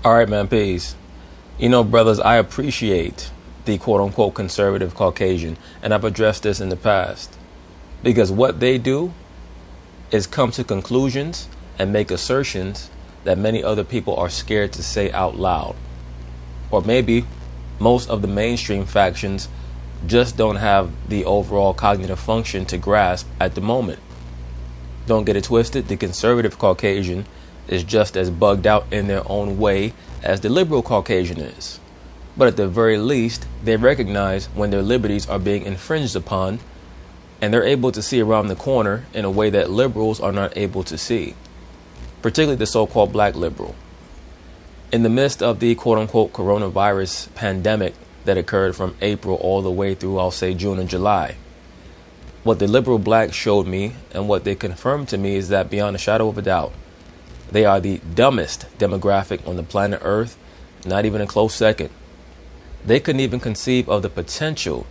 All right, man, peace. You know, brothers, I appreciate the quote-unquote conservative Caucasian, and I've addressed this in the past, because what they do is come to conclusions and make assertions that many other people are scared to say out loud. Or maybe most of the mainstream factions just don't have the overall cognitive function to grasp at the moment. Don't get it twisted, the conservative Caucasian is just as bugged out in their own way as the liberal Caucasian is. But at the very least, they recognize when their liberties are being infringed upon, and they're able to see around the corner in a way that liberals are not able to see, particularly the so-called black liberal. In the midst of the quote-unquote coronavirus pandemic that occurred from April all the way through, I'll say, June and July, what the liberal blacks showed me and what they confirmed to me is that beyond a shadow of a doubt, they are the dumbest demographic on the planet Earth, not even a close second. They couldn't even conceive of the potential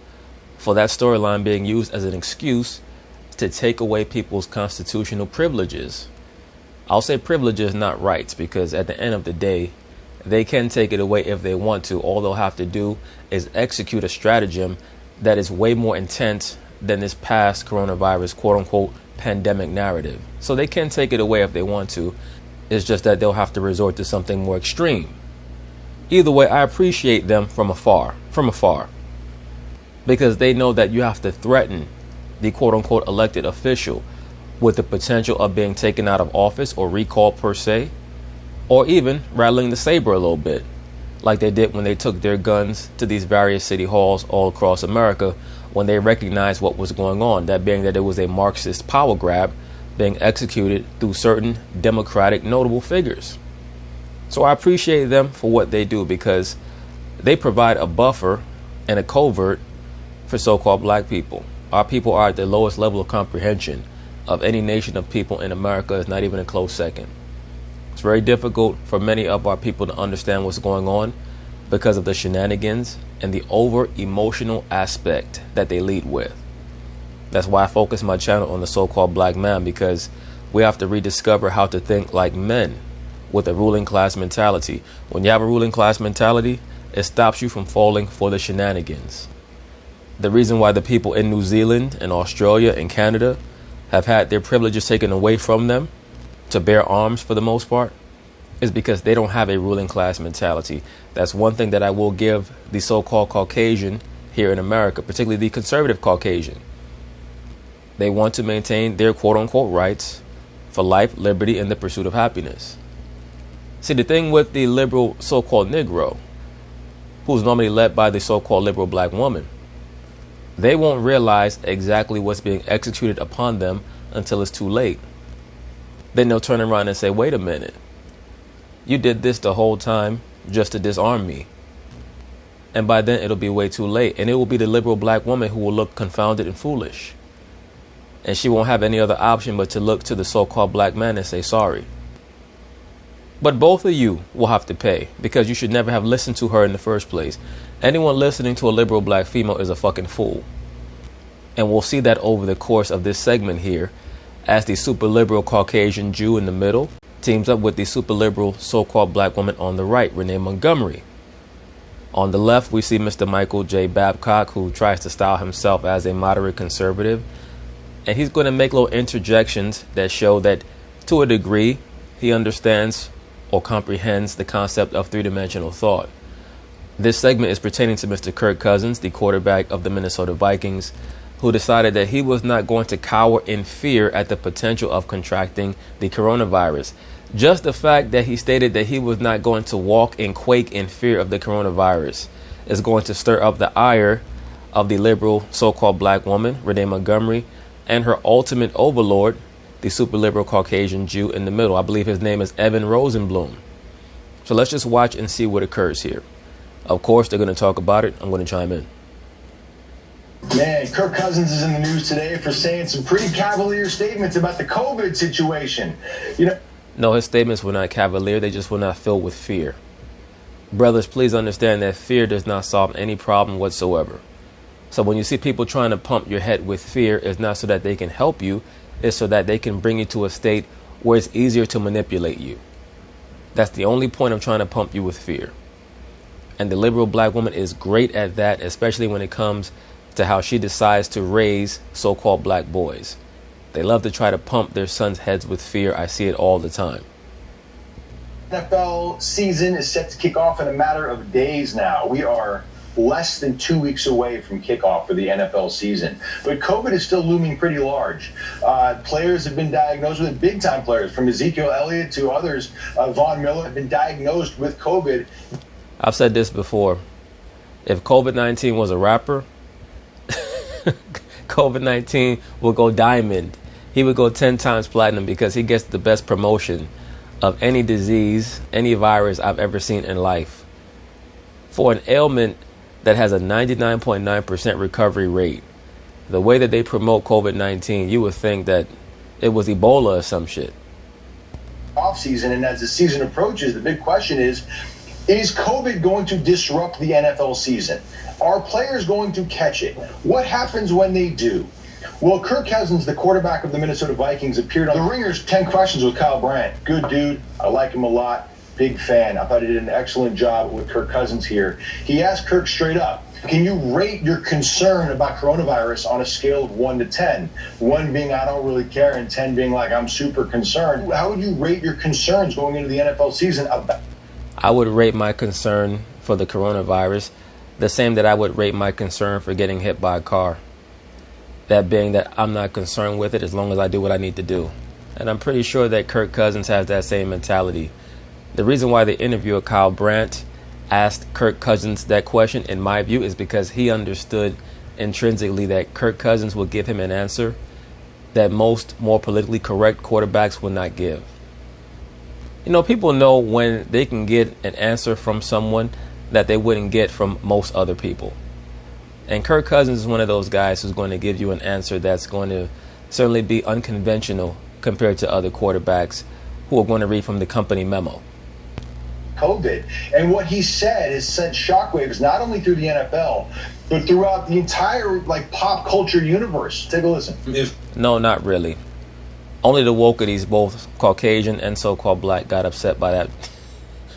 for that storyline being used as an excuse to take away people's constitutional privileges. I'll say privileges, not rights, because at the end of the day, they can take it away if they want to. All they'll have to do is execute a stratagem that is way more intense than this past coronavirus quote-unquote pandemic narrative. So they can take it away if they want to. It's just that they'll have to resort to something more extreme. Either way, I appreciate them from afar, because they know that you have to threaten the quote-unquote elected official with the potential of being taken out of office or recalled per se, or even rattling the saber a little bit, like they did when they took their guns to these various city halls all across America when they recognized what was going on, that being that it was a Marxist power grab being executed through certain democratic notable figures. So I appreciate them for what they do, because they provide a buffer and a covert for so-called black people. Our people are at the lowest level of comprehension of any nation of people in America. Is not even a close second. It's very difficult for many of our people to understand what's going on because of the shenanigans and the over emotional aspect that they lead with. That's why I focus my channel on the so-called black man, because we have to rediscover how to think like men with a ruling class mentality. When you have a ruling class mentality, it stops you from falling for the shenanigans. The reason why the people in New Zealand and Australia and Canada have had their privileges taken away from them to bear arms for the most part is because they don't have a ruling class mentality. That's one thing that I will give the so-called Caucasian here in America, particularly the conservative Caucasian. They want to maintain their quote-unquote rights for life, liberty, and the pursuit of happiness. See, the thing with the liberal so-called Negro, who's normally led by the so-called liberal black woman, they won't realize exactly what's being executed upon them until it's too late. Then they'll turn around and say, wait a minute, you did this the whole time just to disarm me. And by then it'll be way too late. And it will be the liberal black woman who will look confounded and foolish. And she won't have any other option but to look to the so-called black man and say sorry. But both of you will have to pay, because you should never have listened to her in the first place. Anyone listening to a liberal black female is a fucking fool. And we'll see that over the course of this segment here, as the super liberal Caucasian Jew in the middle teams up with the super liberal so-called black woman on the right, Renee Montgomery. On the left, we see Mr. Michael J. Babcock, who tries to style himself as a moderate conservative. And he's going to make little interjections that show that, to a degree, he understands or comprehends the concept of three-dimensional thought. This segment is pertaining to Mr. Kirk Cousins, the quarterback of the Minnesota Vikings, who decided that he was not going to cower in fear at the potential of contracting the coronavirus. Just the fact that he stated that he was not going to walk and quake in fear of the coronavirus is going to stir up the ire of the liberal so-called black woman, Renee Montgomery, and her ultimate overlord, the super liberal Caucasian Jew in the middle. I believe his name is Evan Rosenblum. So let's just watch and see what occurs here. Of course, they're going to talk about it. I'm going to chime in. Man, Kirk Cousins is in the news today for saying some pretty cavalier statements about the COVID situation. No, his statements were not cavalier. They just were not filled with fear. Brothers, please understand that fear does not solve any problem whatsoever. So when you see people trying to pump your head with fear, it's not so that they can help you. It's so that they can bring you to a state where it's easier to manipulate you. That's the only point of trying to pump you with fear. And the liberal black woman is great at that, especially when it comes to how she decides to raise so-called black boys. They love to try to pump their sons' heads with fear. I see it all the time. NFL season is set to kick off in a matter of days now. We are less than 2 weeks away from kickoff for the NFL season. But COVID is still looming pretty large. Players have been diagnosed with it, big-time players, from Ezekiel Elliott to others. Von Miller have been diagnosed with COVID. I've said this before. If COVID-19 was a rapper, COVID-19 will go diamond. He would go 10 times platinum because he gets the best promotion of any disease, any virus I've ever seen in life. For an ailment that has a 99.9% recovery rate, the way that they promote COVID-19, you would think that it was Ebola or some shit. Off season, and as the season approaches, the big question is COVID going to disrupt the NFL season? Are players going to catch it? What happens when they do? Well, Kirk Cousins, the quarterback of the Minnesota Vikings, appeared on The Ringer's 10 Questions with Kyle Brandt. Good dude. I like him a lot. Big fan. I thought he did an excellent job with Kirk Cousins here. He asked Kirk straight up, can you rate your concern about coronavirus on a scale of 1 to 10? 1 being I don't really care and 10 being like I'm super concerned. How would you rate your concerns going into the NFL season? I would rate my concern for the coronavirus the same that I would rate my concern for getting hit by a car. That being that I'm not concerned with it as long as I do what I need to do. And I'm pretty sure that Kirk Cousins has that same mentality. The reason why the interviewer Kyle Brandt asked Kirk Cousins that question, in my view, is because he understood intrinsically that Kirk Cousins will give him an answer that most more politically correct quarterbacks will not give. You know, people know when they can get an answer from someone that they wouldn't get from most other people. And Kirk Cousins is one of those guys who's going to give you an answer that's going to certainly be unconventional compared to other quarterbacks who are going to read from the company memo. COVID. And what he said has sent shockwaves not only through the NFL, but throughout the entire pop culture universe. Take a listen. No, not really. Only the wokeities, both Caucasian and so-called black, got upset by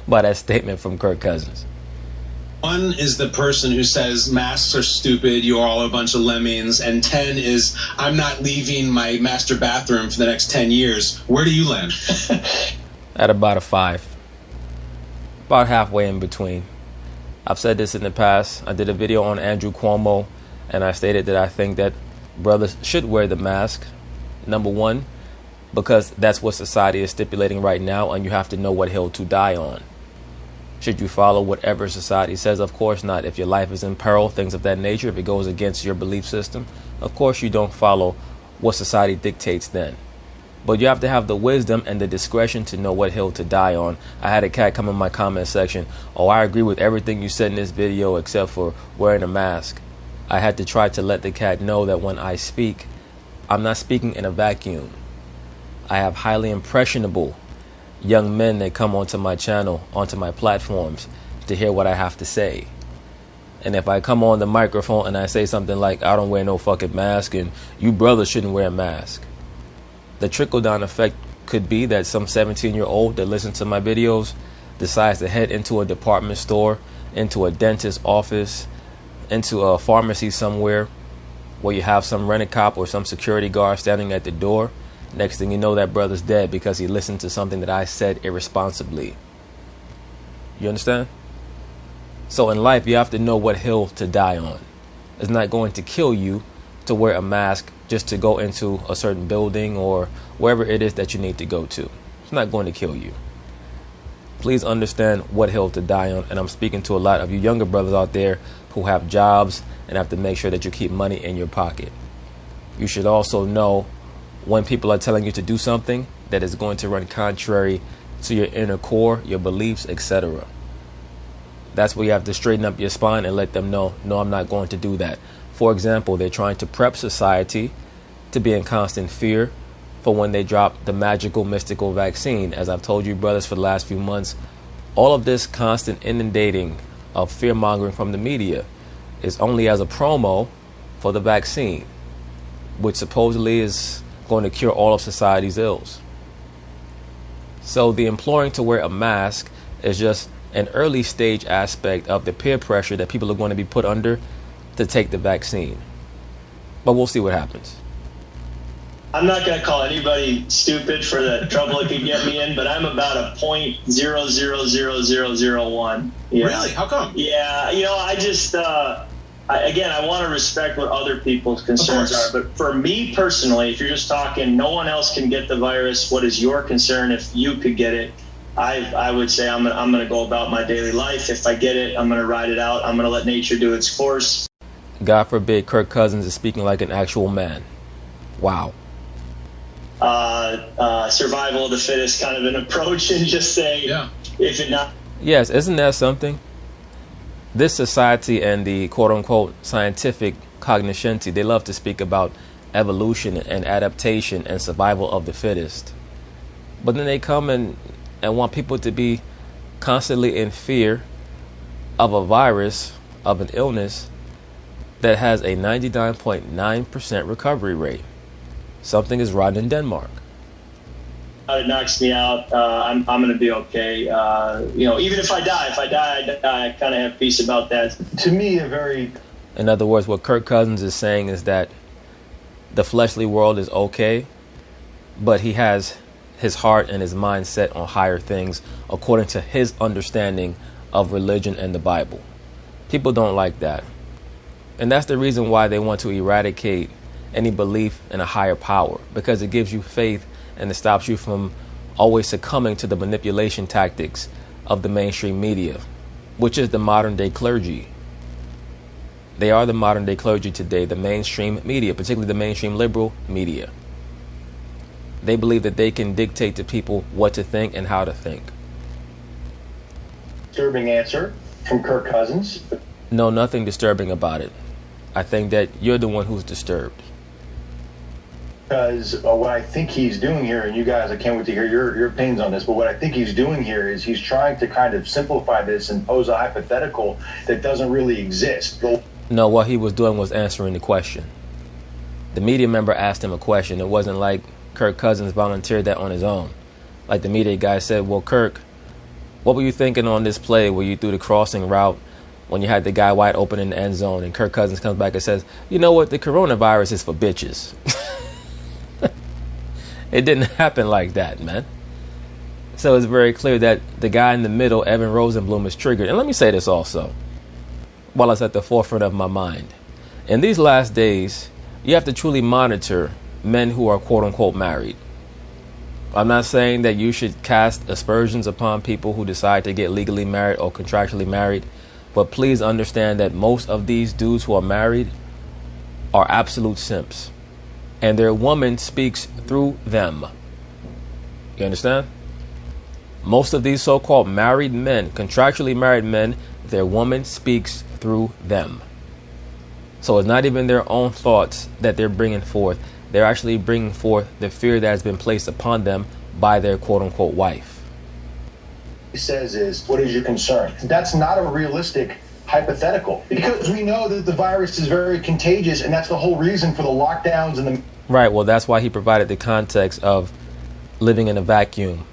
that statement from Kirk Cousins. 1 is the person who says masks are stupid, you are all a bunch of lemmings, and 10 is I'm not leaving my master bathroom for the next 10 years. Where do you land? At about a 5. About halfway in between. I've said this in the past. I did a video on Andrew Cuomo, and I stated that I think that brothers should wear the mask. Number 1, because that's what society is stipulating right now, and you have to know what hill to die on. Should you follow whatever society says? Of course not. If your life is in peril, things of that nature, if it goes against your belief system, of course you don't follow what society dictates then. But you have to have the wisdom and the discretion to know what hill to die on. I had a cat come in my comment section, oh, I agree with everything you said in this video except for wearing a mask. I had to try to let the cat know that when I speak, I'm not speaking in a vacuum. I have highly impressionable young men that come onto my channel, onto my platforms to hear what I have to say. And if I come on the microphone and I say something like, I don't wear no fucking mask and you brothers shouldn't wear a mask, the trickle-down effect could be that some 17-year-old that listens to my videos decides to head into a department store, into a dentist's office, into a pharmacy somewhere where you have some rent-a-cop or some security guard standing at the door. Next thing you know, that brother's dead because he listened to something that I said irresponsibly. You understand? So in life, you have to know what hill to die on. It's not going to kill you to wear a mask just to go into a certain building or wherever it is that you need to go to. It's not going to kill you. Please understand what hill to die on. And I'm speaking to a lot of you younger brothers out there who have jobs and have to make sure that you keep money in your pocket. You should also know when people are telling you to do something that is going to run contrary to your inner core, your beliefs, etc. That's where you have to straighten up your spine and let them know, no, I'm not going to do that. For example, they're trying to prep society to be in constant fear for when they drop the magical, mystical vaccine. As I've told you, brothers, for the last few months, all of this constant inundating of fear-mongering from the media is only as a promo for the vaccine, which supposedly is going to cure all of society's ills. So the imploring to wear a mask is just an early stage aspect of the peer pressure that people are going to be put under to take the vaccine. But we'll see what happens. I'm not going to call anybody stupid for the trouble it could get me in, but I'm about a 0.000001. Yeah. Really? How come? Yeah, I just, I want to respect what other people's concerns are. But for me personally, if you're just talking, no one else can get the virus. What is your concern if you could get it? I would say I'm going to go about my daily life. If I get it, I'm going to ride it out. I'm going to let nature do its course. God forbid Kirk Cousins is speaking like an actual man. Wow. Survival of the fittest kind of an approach, and just say, if it not. Yes, isn't that something? This society and the quote-unquote scientific cognoscenti, they love to speak about evolution and adaptation and survival of the fittest. But then they come and want people to be constantly in fear of a virus, of an illness that has a 99.9% recovery rate. Something is rotten in Denmark. It knocks me out. I'm going to be okay. Even if I die, I kind of have peace about that. To me, In other words, what Kirk Cousins is saying is that the fleshly world is okay, but he has his heart and his mind set on higher things according to his understanding of religion and the Bible. People don't like that. And that's the reason why they want to eradicate any belief in a higher power, because it gives you faith and it stops you from always succumbing to the manipulation tactics of the mainstream media, which is the modern day clergy. They are the modern day clergy today, the mainstream media, particularly the mainstream liberal media. They believe that they can dictate to people what to think and how to think. Disturbing answer from Kirk Cousins. No, nothing disturbing about it. I think that you're the one who's disturbed. Because what I think he's doing here, and you guys, I can't wait to hear your opinions on this, but what I think he's doing here is he's trying to kind of simplify this and pose a hypothetical that doesn't really exist. No, what he was doing was answering the question. The media member asked him a question. It wasn't like Kirk Cousins volunteered that on his own. Like the media guy said, well, Kirk, what were you thinking on this play where you threw the crossing route when you had the guy wide open in the end zone? And Kirk Cousins comes back and says, you know what, the coronavirus is for bitches. It didn't happen like that, man. So it's very clear that the guy in the middle, Evan Rosenblum, is triggered. And let me say this also, while it's at the forefront of my mind. In these last days, you have to truly monitor men who are quote-unquote married. I'm not saying that you should cast aspersions upon people who decide to get legally married or contractually married, but please understand that most of these dudes who are married are absolute simps. And their woman speaks through them. You understand? Most of these so-called married men, contractually married men, their woman speaks through them. So it's not even their own thoughts that they're bringing forth. They're actually bringing forth the fear that has been placed upon them by their quote-unquote wife. He says is, what is your concern? That's not a realistic hypothetical, because we know that the virus is very contagious, and that's the whole reason for the lockdowns and the... Right, well, that's why he provided the context of living in a vacuum.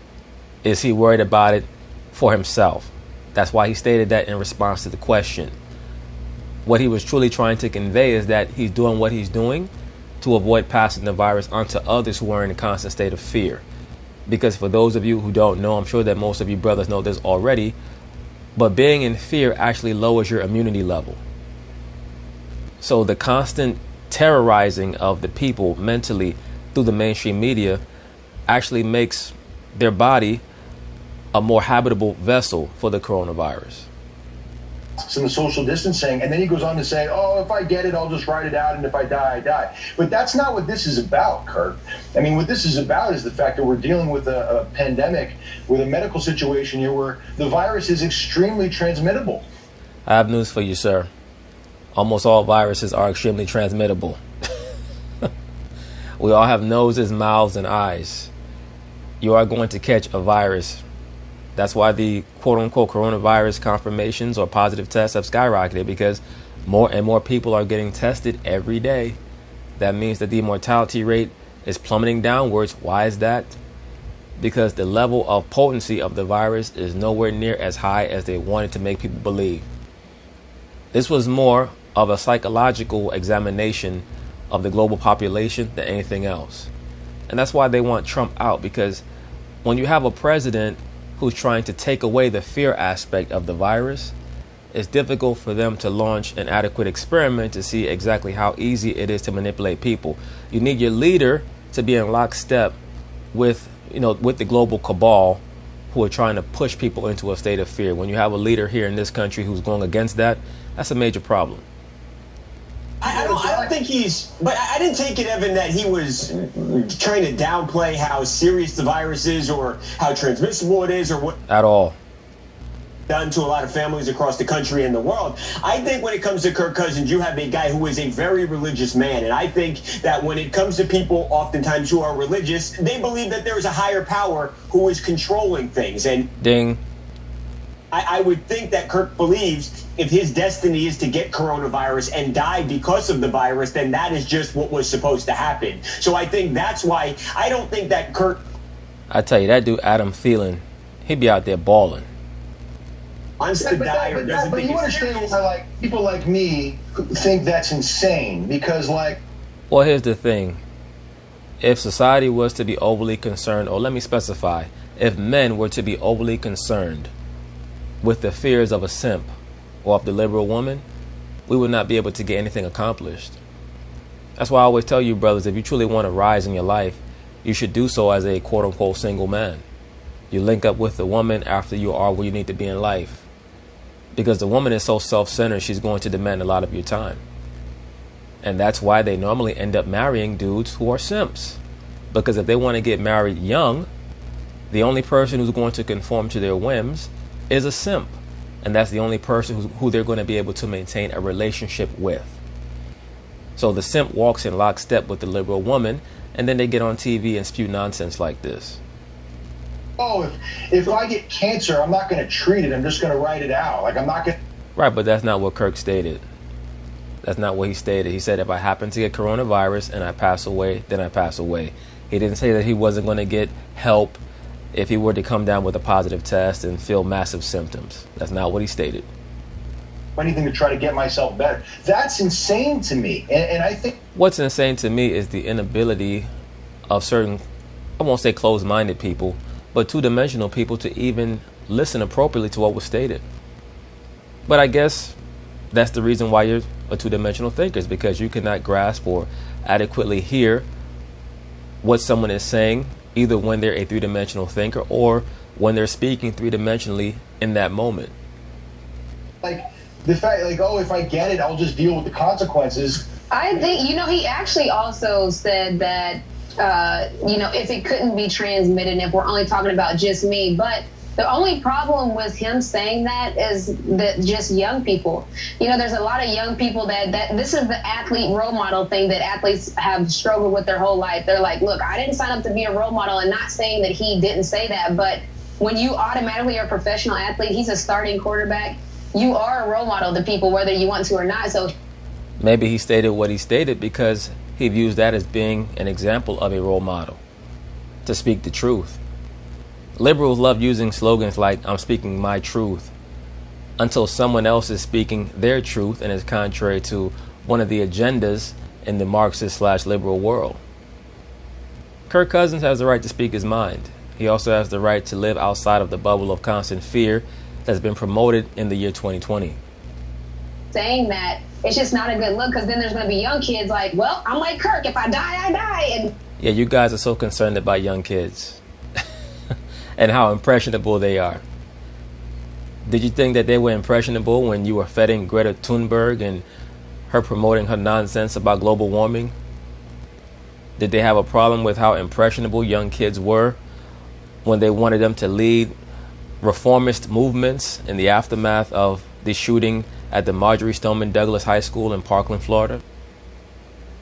Is he worried about it for himself? That's why he stated that in response to the question. What he was truly trying to convey is that he's doing what he's doing to avoid passing the virus onto others who are in a constant state of fear. Because for those of you who don't know, I'm sure that most of you brothers know this already, but being in fear actually lowers your immunity level. So the constant terrorizing of the people mentally through the mainstream media actually makes their body a more habitable vessel for the coronavirus. Some social distancing, and then he goes on to say, oh, if I get it, I'll just write it out, and if I die, I die. But that's not what this is about, Kirk. I mean, what this is about is the fact that we're dealing with a pandemic, with a medical situation here where the virus is extremely transmittable. I have news for you, sir. Almost all viruses are extremely transmittable. We all have noses, mouths, and eyes. You are going to catch a virus. That's why the quote-unquote coronavirus confirmations or positive tests have skyrocketed, because more and more people are getting tested every day. That means that the mortality rate is plummeting downwards. Why is that? because the level of potency of the virus is nowhere near as high as they wanted to make people believe. This was more of a psychological examination of the global population than anything else. And that's why they want Trump out, because when you have a president who's trying to take away the fear aspect of the virus, it's difficult for them to launch an adequate experiment to see exactly how easy it is to manipulate people. You need your leader to be in lockstep with the global cabal who are trying to push people into a state of fear. When you have a leader here in this country who's going against that, that's a major problem. I don't think but I didn't take it, Evan, that he was trying to downplay how serious the virus is or how transmissible it is or what at all done to a lot of families across the country and the world. I think when it comes to Kirk Cousins, you have a guy who is a very religious man. And I think that when it comes to people oftentimes who are religious, they believe that there is a higher power who is controlling things. And ding. I would think that Kirk believes if his destiny is to get coronavirus and die because of the virus, then that is just what was supposed to happen. So I think that's why I don't think that Kirk... I tell you, that dude Adam Thielen, he'd be out there balling. But you understand why people like me think that's insane, because well, here's the thing. If society was to be overly concerned, or let me specify, if men were to be overly concerned with the fears of a simp or of the liberal woman, we would not be able to get anything accomplished. That's why I always tell you, brothers, if you truly want to rise in your life, you should do so as a quote-unquote single man. You link up with the woman after you are where you need to be in life. Because the woman is so self-centered, she's going to demand a lot of your time. And that's why they normally end up marrying dudes who are simps. Because if they want to get married young, the only person who's going to conform to their whims is a simp. And that's the only person who they're going to be able to maintain a relationship with. So the simp walks in lockstep with the liberal woman, and then they get on TV and spew nonsense like this. Oh, if I get cancer, I'm not going to treat it. I'm just going to write it out. I'm not going to... Right, but that's not what Kirk stated. That's not what he stated. He said, if I happen to get coronavirus and I pass away, then I pass away. He didn't say that he wasn't going to get help if he were to come down with a positive test and feel massive symptoms. That's not what he stated. Anything to try to get myself better. That's insane to me. And I think... What's insane to me is the inability of certain, I won't say closed-minded people, but two-dimensional people to even listen appropriately to what was stated. But I guess that's the reason why you're a two-dimensional thinker, is because you cannot grasp or adequately hear what someone is saying, either when they're a three-dimensional thinker or when they're speaking three-dimensionally in that moment. The fact, if I get it, I'll just deal with the consequences. I think, he actually also said that, if it couldn't be transmitted, if we're only talking about just me, but the only problem with him saying that is that just young people, there's a lot of young people that this is the athlete role model thing that athletes have struggled with their whole life. They're like, look, I didn't sign up to be a role model, and not saying that he didn't say that, but when you automatically are a professional athlete, he's a starting quarterback, you are a role model to people, whether you want to or not. So maybe he stated what he stated because he views that as being an example of a role model, to speak the truth. Liberals love using slogans like, I'm speaking my truth, until someone else is speaking their truth and is contrary to one of the agendas in the Marxist/liberal world. Kirk Cousins has the right to speak his mind. He also has the right to live outside of the bubble of constant fear that's been promoted in the year 2020. Saying that, it's just not a good look, because then there's going to be young kids like, well, I'm like Kirk, if I die, I die. And yeah, you guys are so concerned about young kids and how impressionable they are. Did you think that they were impressionable when you were feting Greta Thunberg and her promoting her nonsense about global warming? Did they have a problem with how impressionable young kids were when they wanted them to lead reformist movements in the aftermath of the shooting at the Marjorie Stoneman Douglas High School in Parkland, Florida?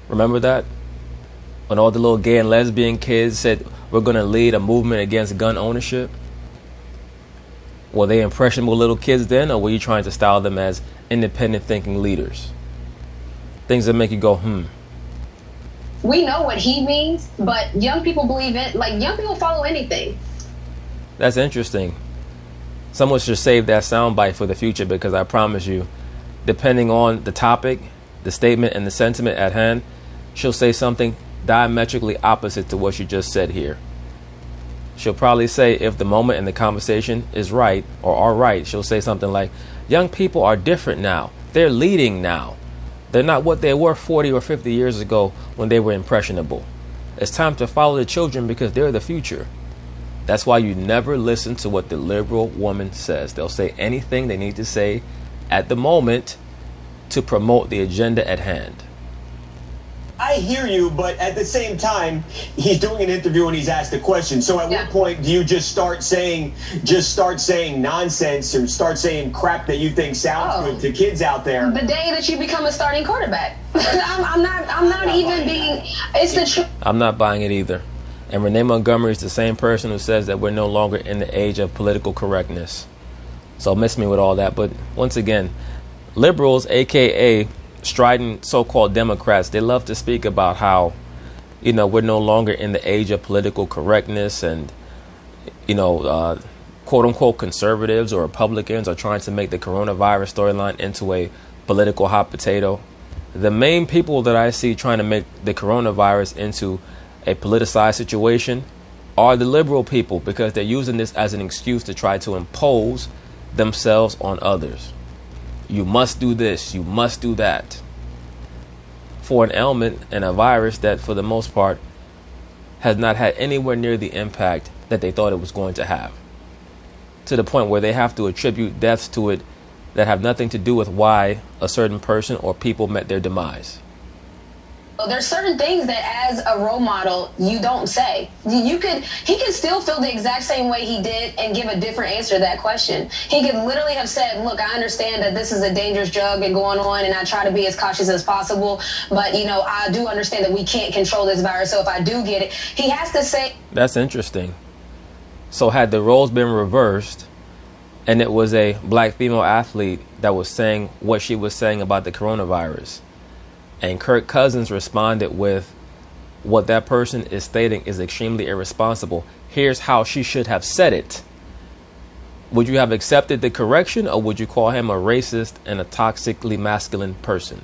Remember that? When all the little gay and lesbian kids said, we're going to lead a movement against gun ownership? Were they impressionable little kids then, or were you trying to style them as independent thinking leaders? Things that make you go, we know what he means, but young people believe it. Like, young people follow anything. That's interesting. Someone should save that soundbite for the future, because I promise you, depending on the topic, the statement, and the sentiment at hand, she'll say something diametrically opposite to what you just said here. She'll probably say, if the moment and the conversation is right or are right, she'll say something like, young people are different now. They're leading now. They're not what they were 40 or 50 years ago when they were impressionable. It's time to follow the children because they're the future. That's why you never listen to what the liberal woman says. They'll say anything they need to say at the moment to promote the agenda at hand. I hear you, but at the same time, he's doing an interview and he's asked a question. So at what point do you just start saying nonsense or start saying crap that you think sounds good to kids out there? The day that you become a starting quarterback. I'm not even being, it's the truth. I'm not buying it either. And Renee Montgomery is the same person who says that we're no longer in the age of political correctness. So miss me with all that. But once again, liberals, aka strident so-called Democrats, they love to speak about how, we're no longer in the age of political correctness, and, quote unquote conservatives or Republicans are trying to make the coronavirus storyline into a political hot potato. The main people that I see trying to make the coronavirus into a politicized situation are the liberal people, because they're using this as an excuse to try to impose themselves on others. You must do this, you must do that, for an ailment and a virus that for the most part has not had anywhere near the impact that they thought it was going to have, to the point where they have to attribute deaths to it that have nothing to do with why a certain person or people met their demise. There's certain things that as a role model you don't say. He could still feel the exact same way he did and give a different answer to that question. He could literally have said, look, I understand that this is a dangerous drug and going on, and I try to be as cautious as possible, but I do understand that we can't control this virus, so if I do get it, he has to say. That's interesting. So had the roles been reversed and it was a black female athlete that was saying what she was saying about the coronavirus, and Kirk Cousins responded with, what that person is stating is extremely irresponsible, here's how she should have said it, would you have accepted the correction, or would you call him a racist and a toxically masculine person?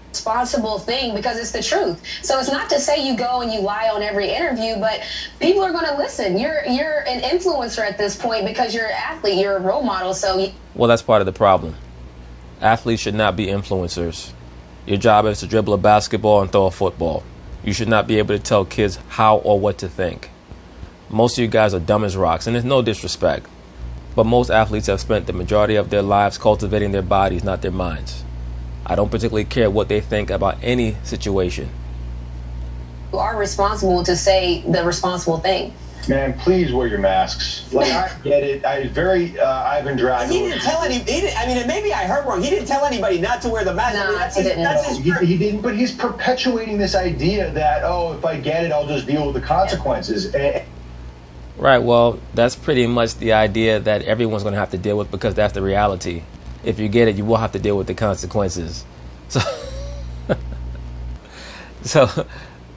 Responsible thing, because it's the truth. So it's not to say you go and you lie on every interview, but people are going to listen. You're an influencer at this point because you're an athlete, you're a role model. Well, that's part of the problem. Athletes should not be influencers. Your job is to dribble a basketball and throw a football. You should not be able to tell kids how or what to think. Most of you guys are dumb as rocks, and there's no disrespect, but most athletes have spent the majority of their lives cultivating their bodies, not their minds. I don't particularly care what they think about any situation. You are responsible to say the responsible thing. Man, please wear your masks. Like, I get it. Ivan Drago. He didn't tell maybe I heard wrong. He didn't tell anybody not to wear the mask. No, he didn't, but he's perpetuating this idea that, if I get it, I'll just deal with the consequences. Right, well, that's pretty much the idea that everyone's going to have to deal with, because that's the reality. If you get it, you will have to deal with the consequences.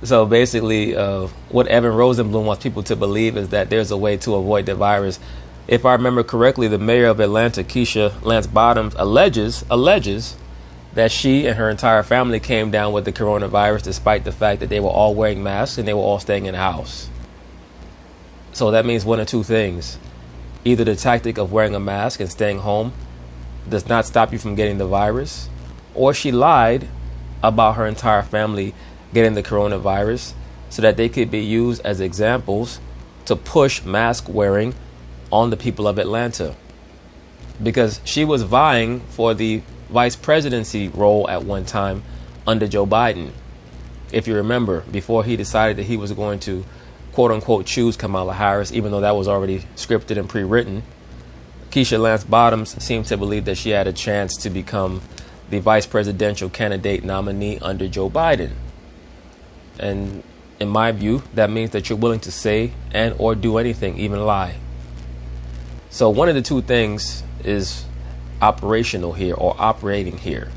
So basically, what Evan Rosenblum wants people to believe is that there's a way to avoid the virus. If I remember correctly, the mayor of Atlanta, Keisha Lance Bottoms, alleges that she and her entire family came down with the coronavirus despite the fact that they were all wearing masks and they were all staying in the house. So that means one of two things. Either the tactic of wearing a mask and staying home does not stop you from getting the virus, or she lied about her entire family getting the coronavirus so that they could be used as examples to push mask wearing on the people of Atlanta. Because she was vying for the vice presidency role at one time under Joe Biden. If you remember, before he decided that he was going to quote unquote choose Kamala Harris, even though that was already scripted and pre-written, Keisha Lance Bottoms seemed to believe that she had a chance to become the vice presidential candidate nominee under Joe Biden. And in my view, that means that you're willing to say and or do anything, even lie. So one of the two things is operational here, or operating here.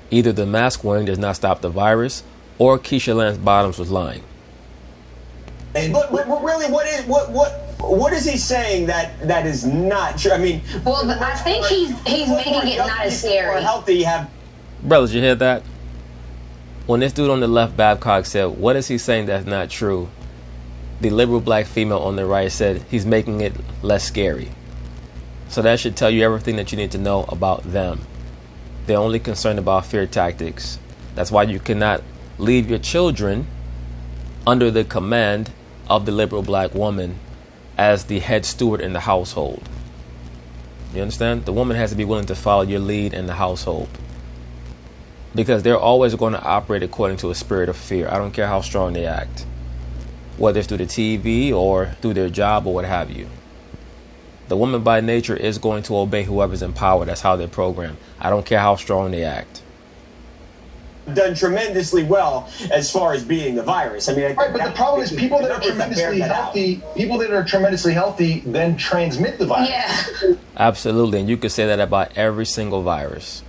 Either the mask wearing does not stop the virus, or Keisha Lance Bottoms was lying. But really, what is he saying that is not true? I mean, well, I think he's making it not as scary. Healthy have. Brothers, you hear that? When this dude on the left, Babcock, said, what is he saying that's not true? The liberal black female on the right said he's making it less scary. So that should tell you everything that you need to know about them. They're only concerned about fear tactics. That's why you cannot leave your children under the command of the liberal black woman as the head steward in the household. You understand? The woman has to be willing to follow your lead in the household, because they're always going to operate according to a spirit of fear. I don't care how strong they act, whether it's through the TV or through their job or what have you. The woman by nature is going to obey whoever's in power. That's how they're programmed. I don't care how strong they act. Done tremendously well as far as beating the virus. I mean, right, but the problem is people that are tremendously healthy then transmit the virus. Yeah. Absolutely, and you could say that about every single virus.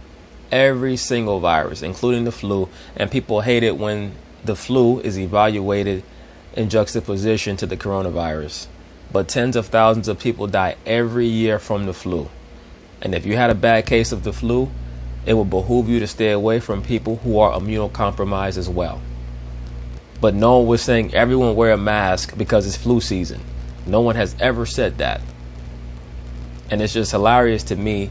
Every single virus, including the flu. And people hate it when the flu is evaluated in juxtaposition to the coronavirus. But tens of thousands of people die every year from the flu. And if you had a bad case of the flu, it will behoove you to stay away from people who are immunocompromised as well. But no one was saying everyone wear a mask because it's flu season. No one has ever said that. And it's just hilarious to me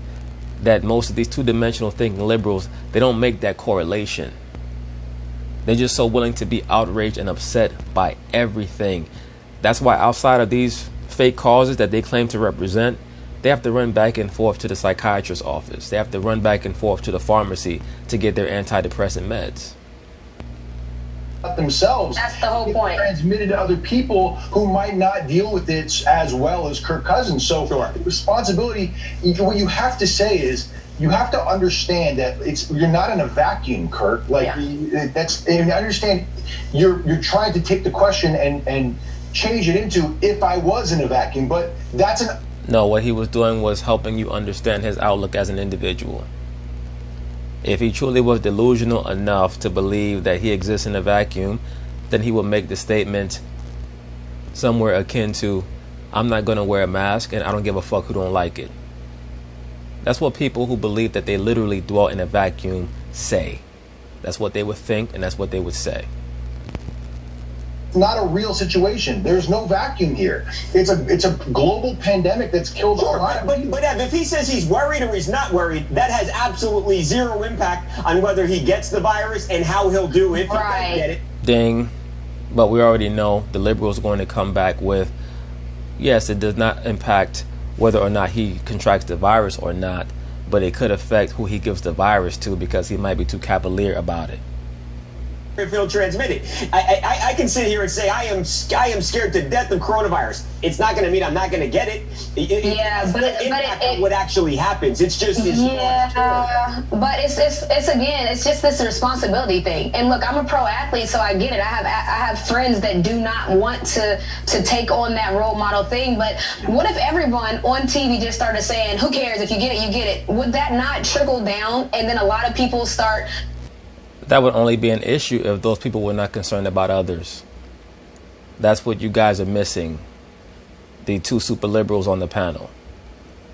that most of these two-dimensional thinking liberals, they don't make that correlation. They're just so willing to be outraged and upset by everything. That's why outside of these fake causes that they claim to represent, they have to run back and forth to the psychiatrist's office. They have to run back and forth to the pharmacy to get their antidepressant meds. Themselves. That's the whole point. Transmitted to other people who might not deal with it as well as Kirk Cousins. So the responsibility, what you have to say is, you have to understand that you're not in a vacuum, Kirk. And I understand you're trying to take the question and change it into if I was in a vacuum, but that's No, what he was doing was helping you understand his outlook as an individual. If he truly was delusional enough to believe that he exists in a vacuum, then he would make the statement somewhere akin to, I'm not going to wear a mask and I don't give a fuck who don't like it. That's what people who believe that they literally dwell in a vacuum say. That's what they would think, and that's what they would say. not a real situation. There's no vacuum here. It's a global pandemic that's killed a lot of people. But if he says he's worried or he's not worried, that has absolutely zero impact on whether he gets the virus and how he'll do if he does get it. Ding. But we already know the liberals are going to come back with, yes, it does not impact whether or not he contracts the virus or not, but it could affect who he gives the virus to because he might be too cavalier about it. If he'll transmit it. I can sit here and say I am scared to death of coronavirus. It's not going to mean I'm not going to get it. But what actually happens. It's just this. But it's just this responsibility thing. And look, I'm a pro athlete, so I get it. I have friends that do not want to take on that role model thing. But what if everyone on TV just started saying, "Who cares? If you get it, you get it." Would that not trickle down? And then a lot of people start. That would only be an issue if those people were not concerned about others. That's what you guys are missing. The two super liberals on the panel.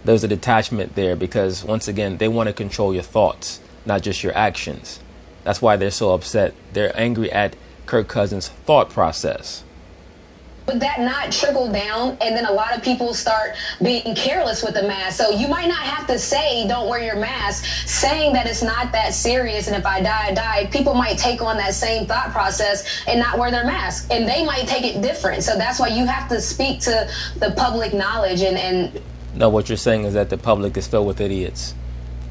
There's a detachment there because, once again, they want to control your thoughts, not just your actions. That's why they're so upset. They're angry at Kirk Cousins' thought process. Would that not trickle down? And then a lot of people start being careless with the mask. So you might not have to say, don't wear your mask, saying that it's not that serious. And if I die, I die. People might take on that same thought process and not wear their mask. And they might take it different. So that's why you have to speak to the public knowledge. And No, what you're saying is that the public is filled with idiots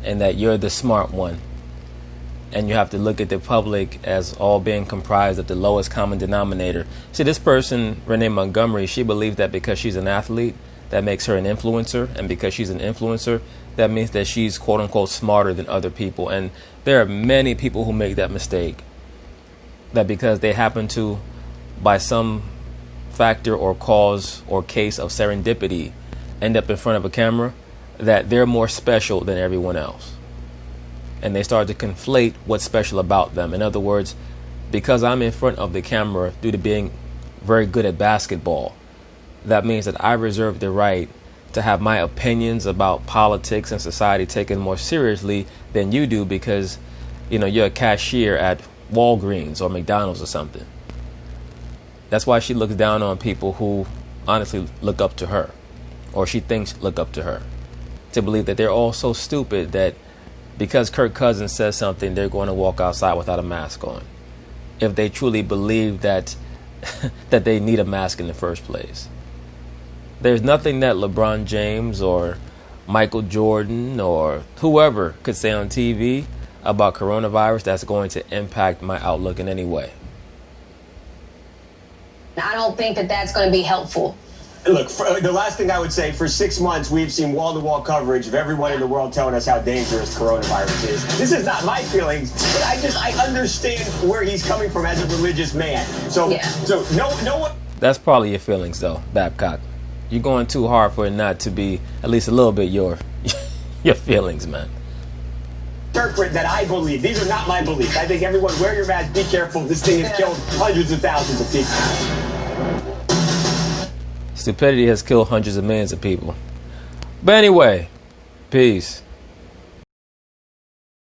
and that you're the smart one. And you have to look at the public as all being comprised of the lowest common denominator. See, this person, Renee Montgomery, she believes that because she's an athlete, that makes her an influencer. And because she's an influencer, that means that she's quote unquote smarter than other people. And there are many people who make that mistake. That because they happen to, by some factor or cause or case of serendipity, end up in front of a camera, that they're more special than everyone else. And they start to conflate what's special about them. In other words, because I'm in front of the camera due to being very good at basketball, that means that I reserve the right to have my opinions about politics and society taken more seriously than you do because, you know, you're a cashier at Walgreens or McDonald's or something. That's why she looks down on people who honestly look up to her, or she thinks look up to her, to believe that they're all so stupid that because Kirk Cousins says something, they're going to walk outside without a mask on, if they truly believe that that they need a mask in the first place. There's nothing that LeBron James or Michael Jordan or whoever could say on TV about coronavirus that's going to impact my outlook in any way. I don't think that that's going to be helpful. Look, the last thing I would say, for 6 months, we've seen wall-to-wall coverage of everyone in the world telling us how dangerous coronavirus is. This is not my feelings, but I understand where he's coming from as a religious man. So no one. That's probably your feelings, though, Babcock. You're going too hard for it not to be at least a little bit your feelings, man. Interpret that I believe. These are not my beliefs. I think everyone wear your mask, be careful. This thing has killed hundreds of thousands of people. Stupidity has killed hundreds of millions of people. But anyway, peace.